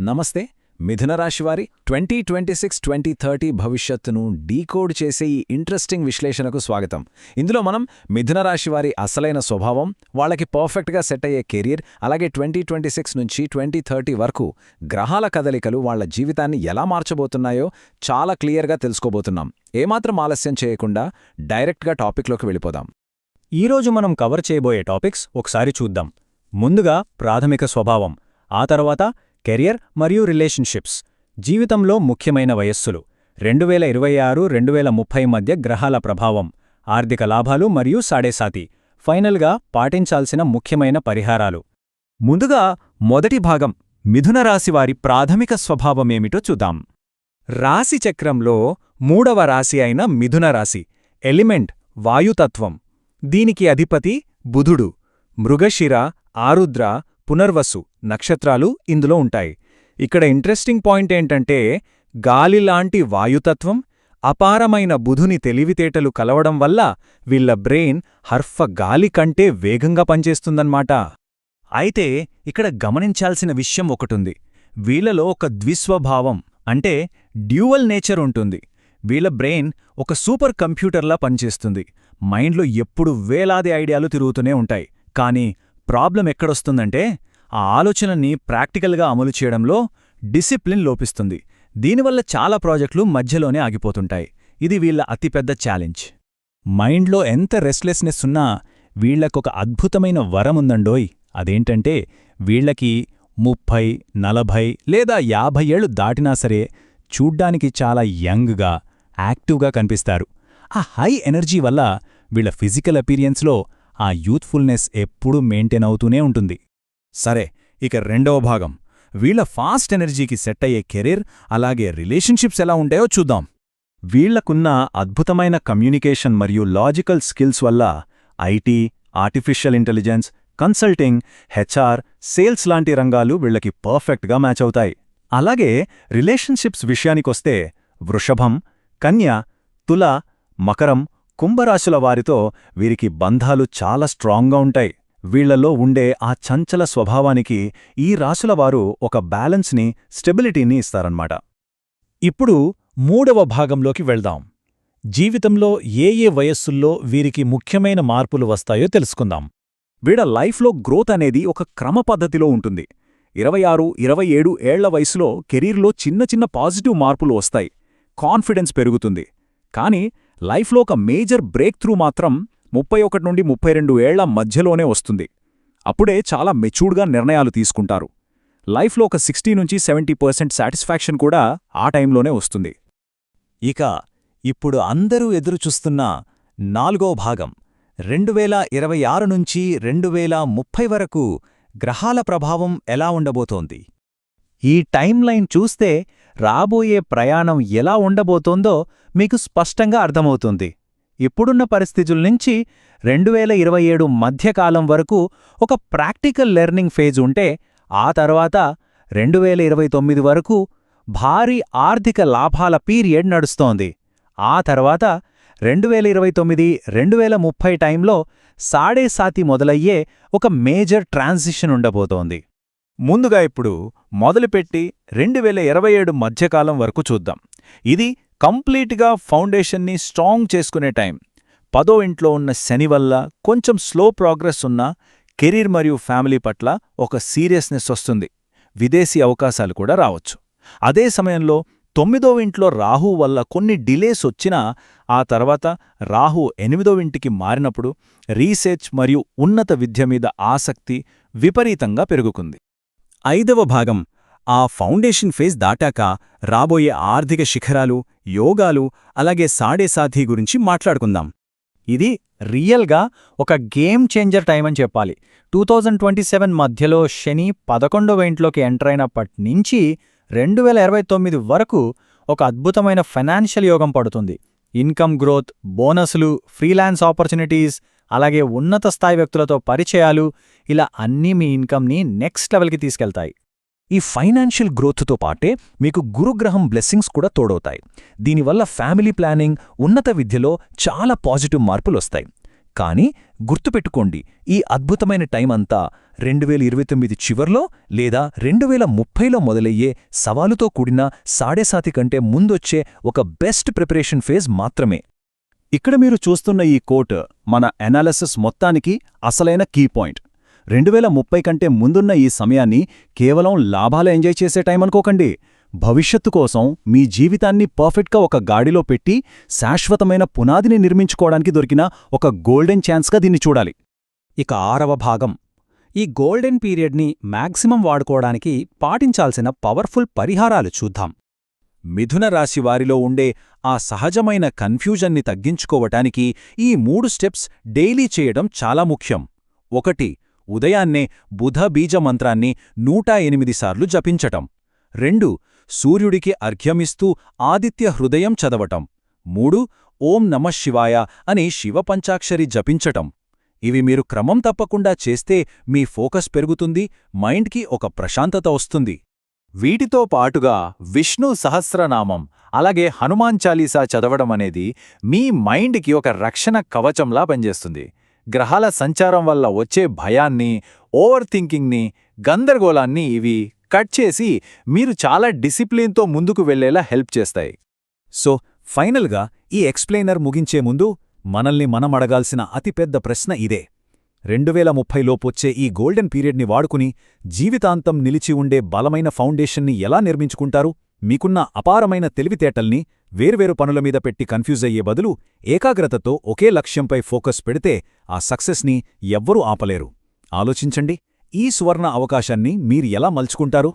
నమస్తే. మిథున రాశివారి 2026-2030 భవిష్యత్తును డీకోడ్ చేసే ఈ ఇంట్రెస్టింగ్ విశ్లేషణకు స్వాగతం. ఇందులో మనం మిథున రాశివారి అసలైన స్వభావం, వాళ్ళకి పర్ఫెక్ట్గా సెట్ అయ్యే కెరీర్, అలాగే 2026 నుంచి 2030 వరకు గ్రహాల కదలికలు వాళ్ళ జీవితాన్ని ఎలా మార్చబోతున్నాయో చాలా క్లియర్గా తెలుసుకోబోతున్నాం. ఏమాత్రం ఆలస్యం చేయకుండా డైరెక్ట్గా టాపిక్లోకి వెళ్ళిపోదాం. ఈరోజు మనం కవర్ చేయబోయే టాపిక్స్ ఒకసారి చూద్దాం. ముందుగా ప్రాథమిక స్వభావం, ఆ తర్వాత కెరియర్ మరియు రిలేషన్షిప్స్, జీవితంలో ముఖ్యమైన వయస్సులు, 2026-2030 మధ్య గ్రహాల ప్రభావం, ఆర్థిక లాభాలు మరియు సాడేసాతి, ఫైనల్గా పాటించాల్సిన ముఖ్యమైన పరిహారాలు. ముందుగా మొదటి భాగం, మిథున రాశివారి ప్రాథమిక స్వభావమేమిటో చూద్దాం. రాశి చక్రంలో మూడవ రాశి అయిన మిథున రాశి, ఎలిమెంట్ వాయుతత్వం. దీనికి అధిపతి బుధుడు. మృగశిర, ఆరుద్ర, పునర్వసు నక్షత్రాలు ఇందులో ఉంటాయి. ఇక్కడ ఇంట్రెస్టింగ్ పాయింట్ ఏంటంటే, గాలిలాంటి వాయుతత్వం, అపారమైన బుధుని తెలివితేటలు కలవడం వల్ల వీళ్ల బ్రెయిన్ హర్ఫ గాలి కంటే వేగంగా పనిచేస్తుందన్నమాట. అయితే ఇక్కడ గమనించాల్సిన విషయం ఒకటుంది. వీళ్లలో ఒక ద్విస్వభావం, అంటే డ్యూవల్ నేచర్ ఉంటుంది. వీళ్ల బ్రెయిన్ ఒక సూపర్ కంప్యూటర్లా పనిచేస్తుంది. మైండ్లో ఎప్పుడు వేలాది ఐడియాలు తిరుగుతూనే ఉంటాయి. కానీ ప్రాబ్లం ఎక్కడొస్తుందంటే, ఆ ఆలోచనని ప్రాక్టికల్గా అమలు చేయడంలో డిసిప్లిన్ లోపిస్తుంది. దీనివల్ల చాలా ప్రాజెక్టులు మధ్యలోనే ఆగిపోతుంటాయి. ఇది వీళ్ల అతిపెద్ద ఛాలెంజ్. మైండ్లో ఎంత రెస్ట్లెస్నెస్ ఉన్నా వీళ్లకొక అద్భుతమైన వరముందండోయ్. అదేంటంటే, వీళ్లకి 30, 40 లేదా 50 ఏళ్లు దాటినా సరే చూడ్డానికి చాలా యంగ్గా, యాక్టివ్గా కనిపిస్తారు. ఆ హై ఎనర్జీ వల్ల వీళ్ల ఫిజికల్ అపీరియన్స్లో ఆ యూత్ఫుల్నెస్ ఎప్పుడూ మెయింటైన్ అవుతూనే ఉంటుంది. సరే, ఇక రెండవ భాగం, వీళ్ల ఫాస్ట్ ఎనర్జీకి సెట్ అయ్యే కెరీర్ అలాగే రిలేషన్షిప్స్ ఎలా ఉంటాయో చూద్దాం. వీళ్లకున్న అద్భుతమైన కమ్యూనికేషన్ మరియు లాజికల్ స్కిల్స్ వల్ల IT, artificial intelligence, consulting, HR, sales లాంటి రంగాలు వీళ్లకి పర్ఫెక్ట్గా మ్యాచ్ అవుతాయి. అలాగే రిలేషన్షిప్స్ విషయానికొస్తే వృషభం, కన్య, తుల, మకరం, కుంభరాశుల వారితో వీరికి బంధాలు చాలా స్ట్రాంగ్గా ఉంటాయి. వీళ్లలో ఉండే ఆ చంచల స్వభావానికి ఈ రాశులవారు ఒక బ్యాలెన్స్ని, స్టెబిలిటీని ఇస్తారన్నమాట. ఇప్పుడు మూడవ భాగంలోకి వెళ్దాం. జీవితంలో ఏ వయస్సుల్లో వీరికి ముఖ్యమైన మార్పులు వస్తాయో తెలుసుకుందాం. వీళ్ల లైఫ్లో గ్రోత్ అనేది ఒక క్రమపద్ధతిలో ఉంటుంది. 26, 27 ఏళ్ల వయసులో కెరీర్లో చిన్న చిన్న పాజిటివ్ మార్పులు వస్తాయి. కాన్ఫిడెన్స్ పెరుగుతుంది. కానీ లైఫ్లో ఒక మేజర్ బ్రేక్ త్రూ మాత్రం 31 నుండి 32 ఏళ్ల మధ్యలోనే వస్తుంది. అప్పుడే చాలా మెచ్యూర్డ్గా నిర్ణయాలు తీసుకుంటారు. లైఫ్లో ఒక 60 నుంచి 70% సాటిస్ఫాక్షన్ కూడా ఆ టైంలోనే వస్తుంది. ఇక ఇప్పుడు అందరూ ఎదురుచూస్తున్న నాలుగో భాగం, 2026 నుంచి 2030 వరకు గ్రహాల ప్రభావం ఎలా ఉండబోతోంది. ఈ టైంలైన్ చూస్తే రాబోయే ప్రయాణం ఎలా ఉండబోతోందో మీకు స్పష్టంగా అర్థమవుతుంది. ఇప్పుడున్న పరిస్థితుల నుంచి 2027 మధ్యకాలం వరకు ఒక ప్రాక్టికల్ లెర్నింగ్ ఫేజ్ ఉంటే, ఆ తర్వాత 2029 వరకు భారీ ఆర్థిక లాభాల పీరియడ్ నడుస్తోంది. ఆ తర్వాత 2029-2030 టైంలో సాడేసాతి మొదలయ్యే ఒక మేజర్ ట్రాన్సిషన్ ఉండబోతోంది. ముందుగా ఇప్పుడు మొదలుపెట్టి 2027 మధ్యకాలం వరకు చూద్దాం. ఇది కంప్లీట్గా ఫౌండేషన్ని స్ట్రాంగ్ చేసుకునే టైం. 10వ ఇంట్లో ఉన్న శని వల్ల కొంచెం స్లో ప్రోగ్రెస్ ఉన్న కెరీర్ మరియు ఫ్యామిలీ పట్ల ఒక సీరియస్నెస్ వస్తుంది. విదేశీ అవకాశాలు కూడా రావచ్చు. అదే సమయంలో 9వ ఇంట్లో రాహు వల్ల కొన్ని డిలేస్ వచ్చినా, ఆ తర్వాత రాహు 8వ ఇంటికి మారినప్పుడు రీసెర్చ్ మరియు ఉన్నత విద్య మీద ఆసక్తి విపరీతంగా పెరుగుతుంది. 5వ భాగం, ఆ ఫౌండేషన్ ఫేజ్ దాటాక రాబోయే ఆర్థిక శిఖరాలు, యోగాలు, అలాగే సాడేసాధి గురించి మాట్లాడుకుందాం. ఇది రియల్గా ఒక గేమ్ చేంజర్ టైం అని చెప్పాలి. 2027 మధ్యలో శని 11వ ఇంట్లోకి ఎంటర్ అయినప్పటినుంచి 2029 వరకు ఒక అద్భుతమైన ఫైనాన్షియల్ యోగం పడుతుంది. ఇన్కమ్ గ్రోత్, బోనస్లు, ఫ్రీలాన్స్ ఆపర్చునిటీస్, అలాగే ఉన్నత స్థాయి వ్యక్తులతో పరిచయాలు, ఇలా అన్నీ మీ ఇన్కమ్ని నెక్స్ట్ లెవెల్కి తీసుకెళ్తాయి. ఈ ఫైనాన్షియల్ గ్రోత్తో పాటే మీకు గురుగ్రహం బ్లెస్సింగ్స్ కూడా తోడవుతాయి. దీనివల్ల ఫ్యామిలీ ప్లానింగ్, ఉన్నత విద్యలో చాలా పాజిటివ్ మార్పులొస్తాయి. కానీ గుర్తుపెట్టుకోండి, ఈ అద్భుతమైన టైం అంతా 2029 చివర్లో లేదా 2030లో మొదలయ్యే సవాలుతో కూడిన సాడేసాతి కంటే ముందొచ్చే ఒక బెస్ట్ ప్రిపరేషన్ ఫేజ్ మాత్రమే. ఇక్కడ మీరు చూస్తున్న ఈ కోట్ మన ఎనాలిసిస్ మొత్తానికి అసలైన కీ పాయింట్. 2030 కంటే ముందున్న ఈ సమయాన్ని కేవలం లాభాలు ఎంజాయ్ చేసే టైం అనుకోకండి. భవిష్యత్తు కోసం మీ జీవితాన్ని పర్ఫెక్ట్గా ఒక గాడిలో పెట్టి శాశ్వతమైన పునాదిని నిర్మించుకోవడానికి దొరికిన ఒక గోల్డెన్ ఛాన్స్గా దీన్ని చూడాలి. ఇక 6వ భాగం, ఈ గోల్డెన్ పీరియడ్ని మ్యాక్సిమం వాడుకోవడానికి పాటించాల్సిన పవర్ఫుల్ పరిహారాలు చూద్దాం. మిథున రాశి వారిలో ఉండే ఆ సహజమైన కన్ఫ్యూజన్ని తగ్గించుకోవటానికి ఈ 3 స్టెప్స్ డైలీ చేయడం చాలా ముఖ్యం. 1. ఉదయాన్నే బుధ బీజ మంత్రాన్ని 108 సార్లు జపించటం. 2. సూర్యుడికి అర్ఘ్యమిస్తూ ఆదిత్య హృదయం చదవటం. 3. ఓం నమఃశివాయ అని శివపంచాక్షరి జపించటం. ఇవి మీరు క్రమం తప్పకుండా చేస్తే మీ ఫోకస్ పెరుగుతుంది, మైండ్కి ఒక ప్రశాంతత వస్తుంది. వీటితో పాటుగా విష్ణు సహస్రనామం అలాగే హనుమాన్ చాలీసా చదవడమనేది మీ మైండ్కి ఒక రక్షణ కవచంలా పనిచేస్తుంది. గ్రహాల సంచారం వల్ల వచ్చే భయాన్ని, ఓవర్ థింకింగ్ని, గందరగోళాన్ని ఇవి కట్ చేసి మీరు చాలా డిసిప్లిన్తో ముందుకు వెళ్లేలా హెల్ప్ చేస్తాయి. సో ఫైనల్గా ఈ ఎక్స్ప్లెయినర్ ముగించే ముందు మనల్ని మనం అడగాల్సిన అతిపెద్ద ప్రశ్న ఇదే: 2030లోపొచ్చే ఈ గోల్డెన్ పీరియడ్ని వాడుకుని జీవితాంతం నిలిచి ఉండే బలమైన ఫౌండేషన్ని ఎలా నిర్మించుకుంటారు? మీకున్న అపారమైన తెలివితేటల్ని వేర్వేరు పనుల మీద పెట్టి కన్ఫ్యూజ్ అయ్యే బదులు ఏకాగ్రతతో ఒకే లక్ష్యంపై ఫోకస్ పెడితే ఆ సక్సెస్ని ఎవ్వరూ ఆపలేరు. ఆలోచించండి, ఈ సువర్ణ అవకాశాన్ని మీరు ఎలా మలుచుకుంటారు?